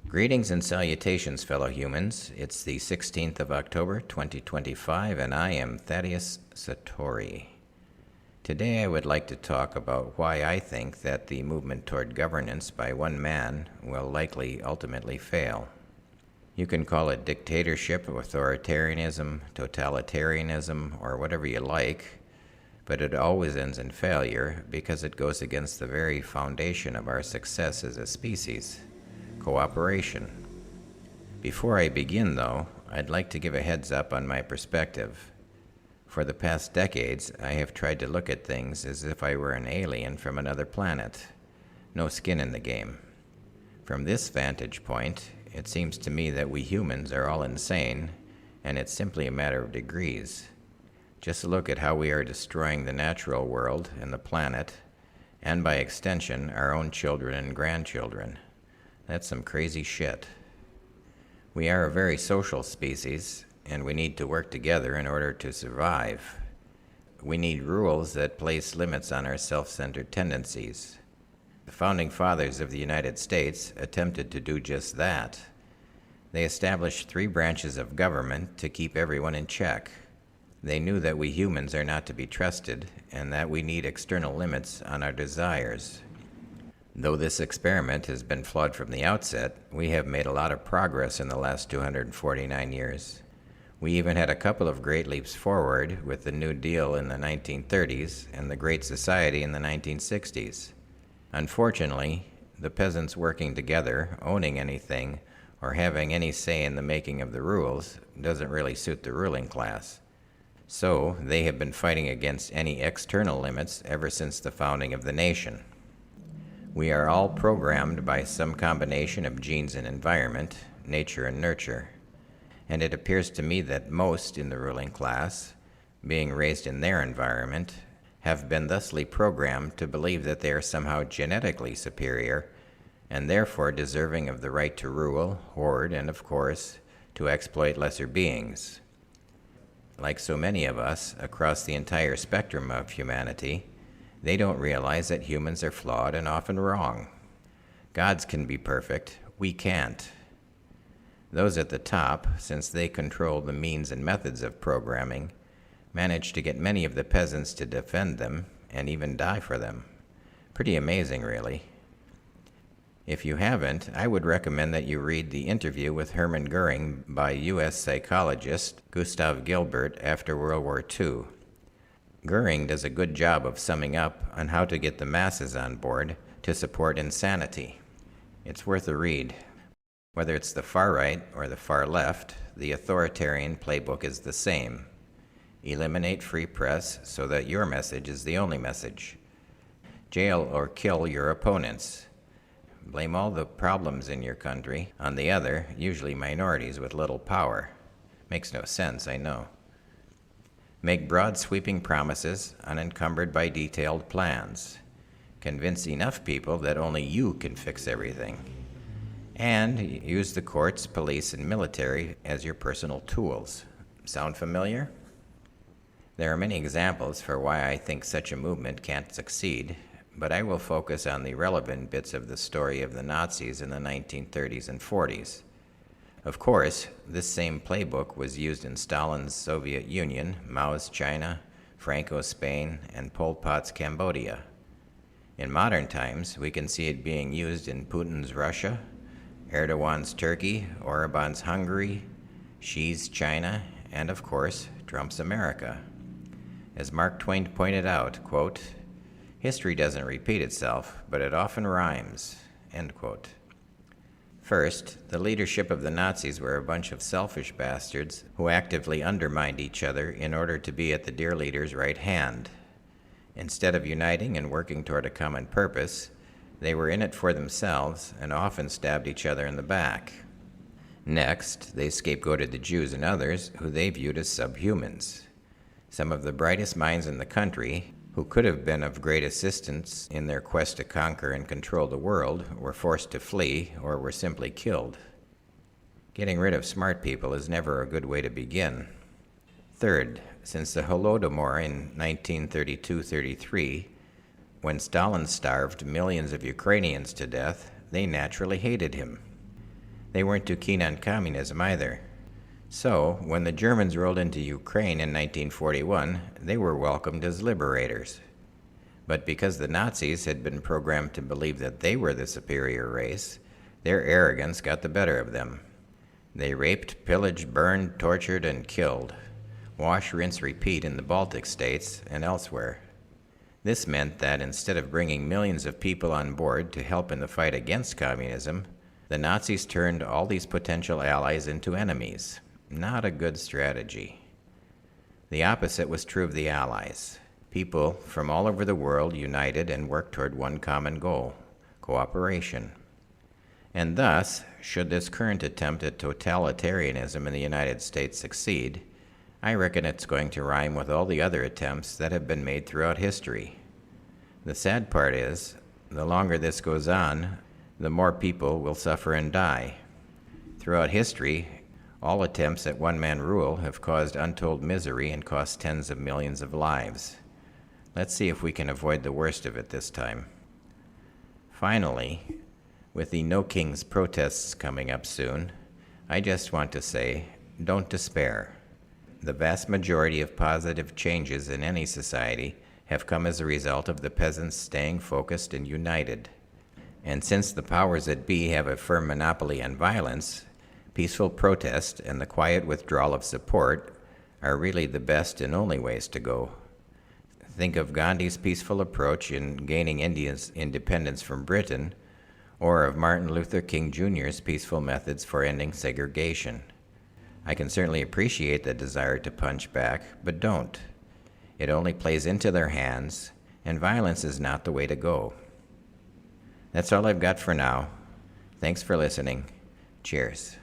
Greetings and salutations, fellow humans. It's the 16th of October, 2025, and I am Thaddeus Satori. Today I would like to talk about why I think that the movement toward governance by one man will likely ultimately fail. You can call it dictatorship, authoritarianism, totalitarianism, or whatever you like, but it always ends in failure because it goes against the very foundation of our success as a species: cooperation. Before I begin, though, I'd like to give a heads up on my perspective. For the past decades, I have tried to look at things as if I were an alien from another planet. No skin in the game. From this vantage point, it seems to me that we humans are all insane, and it's simply a matter of degrees. Just look at how we are destroying the natural world and the planet, and by extension, our own children and grandchildren. That's some crazy shit. We are a very social species, and we need to work together in order to survive. We need rules that place limits on our self-centered tendencies. The founding fathers of the United States attempted to do just that. They established 3 branches of government to keep everyone in check. They knew that we humans are not to be trusted, and that we need external limits on our desires. Though this experiment has been flawed from the outset, we have made a lot of progress in the last 249 years. We even had a couple of great leaps forward with the New Deal in the 1930s and the Great Society in the 1960s. Unfortunately, the peasants working together, owning anything, or having any say in the making of the rules doesn't really suit the ruling class. So, they have been fighting against any external limits ever since the founding of the nation. We are all programmed by some combination of genes and environment, nature and nurture. And it appears to me that most in the ruling class, being raised in their environment, have been thusly programmed to believe that they are somehow genetically superior, and therefore deserving of the right to rule, hoard, and of course, to exploit lesser beings. Like so many of us across the entire spectrum of humanity, they don't realize that humans are flawed and often wrong. Gods can be perfect, we can't. Those at the top, since they control the means and methods of programming, manage to get many of the peasants to defend them and even die for them. Pretty amazing, really. If you haven't, I would recommend that you read the interview with Hermann Goering by U.S. psychologist Gustav Gilbert after World War II. Goering does a good job of summing up on how to get the masses on board to support insanity. It's worth a read. Whether it's the far right or the far left, the Authoritarian Playbook is the same. Eliminate free press so that your message is the only message. Jail or kill your opponents. Blame all the problems in your country on the other, usually minorities with little power. Makes no sense, I know. Make broad sweeping promises unencumbered by detailed plans. Convince enough people that only you can fix everything. And use the courts, police, and military as your personal tools. Sound familiar? There are many examples for why I think such a movement can't succeed, but I will focus on the relevant bits of the story of the Nazis in the 1930s and 40s. Of course, this same playbook was used in Stalin's Soviet Union, Mao's China, Franco's Spain, and Pol Pot's Cambodia. In modern times, we can see it being used in Putin's Russia, Erdogan's Turkey, Orbán's Hungary, Xi's China, and of course, Trump's America. As Mark Twain pointed out, quote, "History doesn't repeat itself, but it often rhymes," end quote. First, the leadership of the Nazis were a bunch of selfish bastards who actively undermined each other in order to be at the dear leader's right hand. Instead of uniting and working toward a common purpose, they were in it for themselves and often stabbed each other in the back. Next, they scapegoated the Jews and others who they viewed as subhumans. Some of the brightest minds in the country, who could have been of great assistance in their quest to conquer and control the world, were forced to flee or were simply killed. Getting rid of smart people is never a good way to begin. Third, since the Holodomor in 1932-33, when Stalin starved millions of Ukrainians to death, they naturally hated him. They weren't too keen on communism either. So, when the Germans rolled into Ukraine in 1941, they were welcomed as liberators. But because the Nazis had been programmed to believe that they were the superior race, their arrogance got the better of them. They raped, pillaged, burned, tortured, and killed. Wash, rinse, repeat in the Baltic states and elsewhere. This meant that instead of bringing millions of people on board to help in the fight against communism, the Nazis turned all these potential allies into enemies. Not a good strategy. The opposite was true of the Allies. People from all over the world united and worked toward one common goal: cooperation. And thus, should this current attempt at totalitarianism in the United States succeed, I reckon it's going to rhyme with all the other attempts that have been made throughout history. The sad part is, the longer this goes on, the more people will suffer and die. Throughout history, all attempts at one-man rule have caused untold misery and cost tens of millions of lives. Let's see if we can avoid the worst of it this time. Finally, with the No Kings protests coming up soon, I just want to say, don't despair. The vast majority of positive changes in any society have come as a result of the peasants staying focused and united. And since the powers that be have a firm monopoly on violence, peaceful protest and the quiet withdrawal of support are really the best and only ways to go. Think of Gandhi's peaceful approach in gaining India's independence from Britain, or of Martin Luther King Jr.'s peaceful methods for ending segregation. I can certainly appreciate the desire to punch back, but don't. It only plays into their hands, and violence is not the way to go. That's all I've got for now. Thanks for listening. Cheers.